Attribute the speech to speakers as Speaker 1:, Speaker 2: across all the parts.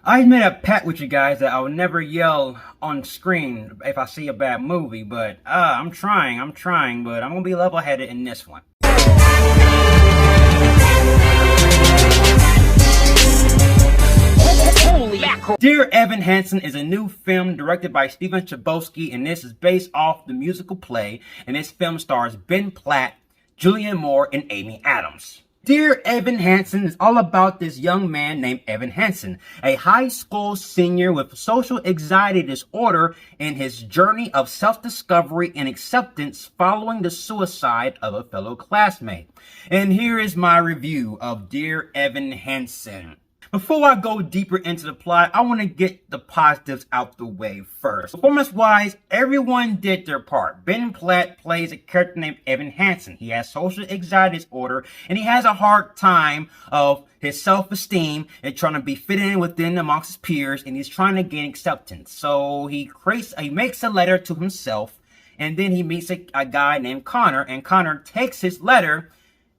Speaker 1: I made a pact with you guys that I would never yell on screen if I see a bad movie, but I'm trying, but I'm gonna be level-headed in this one. Dear Evan Hansen is a new film directed by Steven Chbosky, and this is based off the musical play, and this film stars Ben Platt, Julianne Moore, and Amy Adams. Dear Evan Hansen is all about this young man named Evan Hansen, a high school senior with social anxiety disorder and his journey of self-discovery and acceptance following the suicide of a fellow classmate. And here is my review of Dear Evan Hansen. Before I go deeper into the plot, I want to get the positives out the way first. Performance-wise, everyone did their part. Ben Platt plays a character named Evan Hansen. He has social anxiety disorder, and he has a hard time of his self-esteem and trying to be fitted in within amongst his peers, and he's trying to gain acceptance. So he makes a letter to himself, and then he meets a guy named Connor, and Connor takes his letter.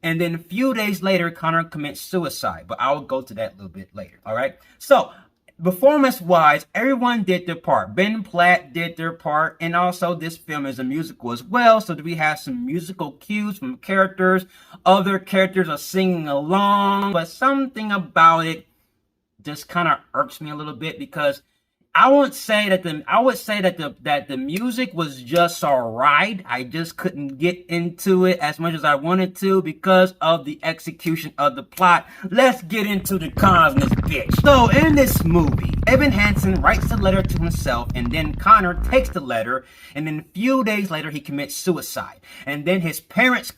Speaker 1: And then a few days later, Connor commits suicide. But I will go to that a little bit later. All right. So performance-wise, everyone did their part. Ben Platt did their part. And also this film is a musical as well. So we have some musical cues from characters. Other characters are singing along. But something about it just kind of irks me a little bit because I would say that the music was just alright. I just couldn't get into it as much as I wanted to because of the execution of the plot. Let's get into the cons in this bitch. So in this movie, Evan Hansen writes a letter to himself, and then Connor takes the letter, and then a few days later he commits suicide. And then his parents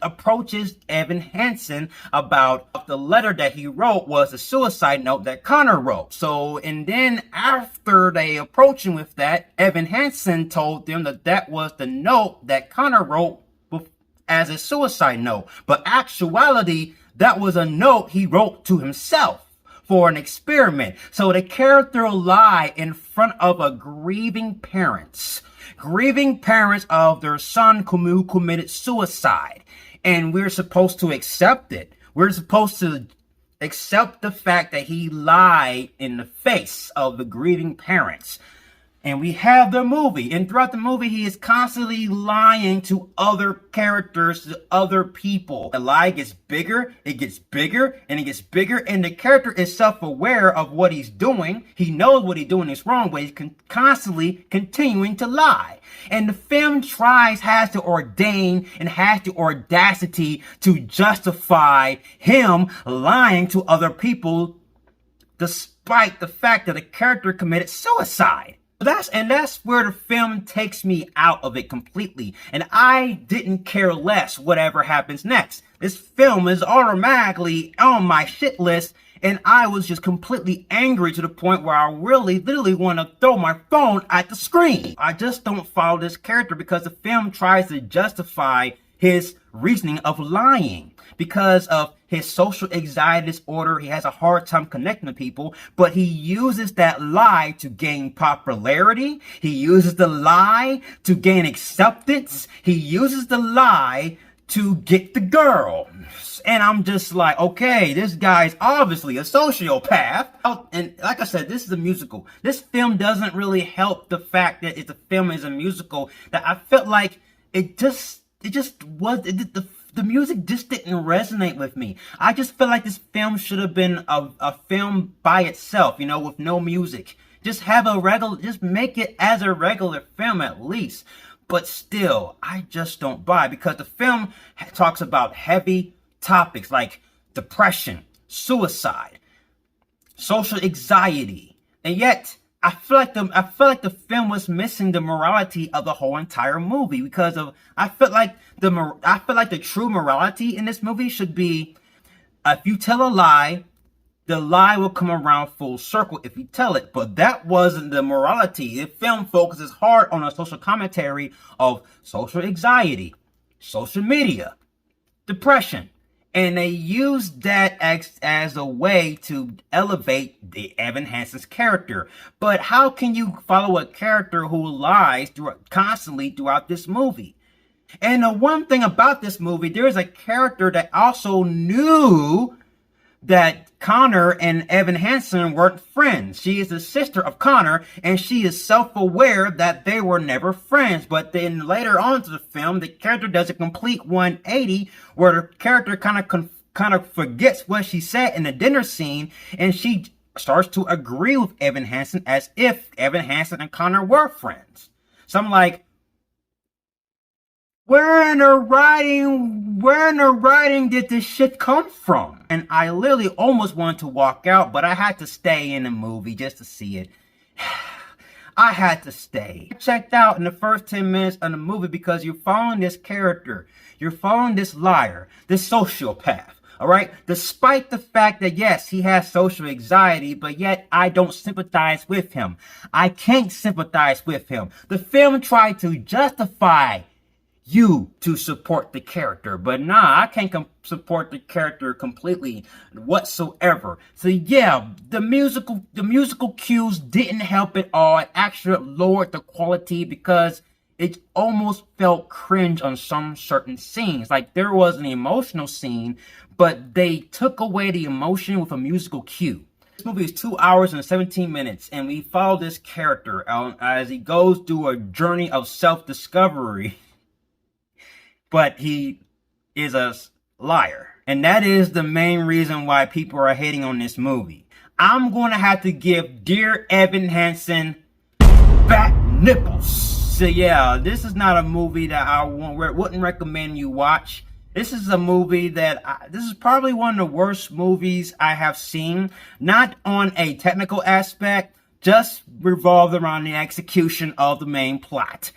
Speaker 1: approaches Evan Hansen about the letter that he wrote was a suicide note that Connor wrote. So and then after they approached him with that, Evan Hansen told them that that was the note that Connor wrote as a suicide note. But actuality, that was a note he wrote to himself for an experiment. So the character lied in front of a grieving parents of their son who committed suicide. And we're supposed to accept it. We're supposed to accept the fact that he lied in the face of the grieving parents. And we have the movie, and throughout the movie, he is constantly lying to other characters, to other people. The lie gets bigger, it gets bigger, and it gets bigger, and the character is self-aware of what he's doing. He knows what he's doing is wrong, but he's constantly continuing to lie. And the film has the audacity to justify him lying to other people, despite the fact that the character committed suicide. That's where the film takes me out of it completely. And I didn't care less whatever happens next. This film is automatically on my shit list, and I was just completely angry to the point where I literally want to throw my phone at the screen. I just don't follow this character because the film tries to justify his reasoning of lying. Because of his social anxiety disorder, he has a hard time connecting with people, but he uses that lie to gain popularity. He uses the lie to gain acceptance. He uses the lie to get the girl. And I'm just like, okay, this guy's obviously a sociopath. And like I said, this is a musical. This film doesn't really help the fact that the film is a musical, that I felt like the music just didn't resonate with me. I just feel like this film should have been a film by itself, with no music. Just make it as a regular film at least. But still, I just don't buy, because the film talks about heavy topics like depression, suicide, social anxiety, and yet I feel like the film was missing the morality of the whole entire movie, because I feel like the true morality in this movie should be, if you tell a lie, the lie will come around full circle if you tell it. But that wasn't the morality. The film focuses hard on a social commentary of social anxiety, social media, depression. And they used that as a way to elevate the Evan Hansen's character. But how can you follow a character who lies constantly throughout this movie? And the one thing about this movie, there is a character that also knew that Connor and Evan Hansen weren't friends. She is the sister of Connor, and she is self-aware that they were never friends. But then later on to the film, the character does a complete 180, where the character kind of forgets what she said in the dinner scene, and she starts to agree with Evan Hansen as if Evan Hansen and Connor were friends. So I'm like, where in the writing did this shit come from? And I literally almost wanted to walk out, but I had to stay in the movie just to see it. I had to stay. I checked out in the first 10 minutes of the movie because you're following this character. You're following this liar, this sociopath. All right. Despite the fact that, yes, he has social anxiety, but yet I don't sympathize with him. I can't sympathize with him. The film tried to justify you to support the character, but nah, I can't support the character completely whatsoever. So yeah, the musical cues didn't help at all. It actually lowered the quality because it almost felt cringe on some certain scenes. Like there was an emotional scene, but they took away the emotion with a musical cue. This movie is 2 hours and 17 minutes, and we follow this character as he goes through a journey of self-discovery. But he is a liar. And that is the main reason why people are hating on this movie. I'm going to have to give Dear Evan Hansen back nipples. So yeah, this is not a movie that I wouldn't recommend you watch. This is a movie that, this is probably one of the worst movies I have seen. Not on a technical aspect, just revolved around the execution of the main plot.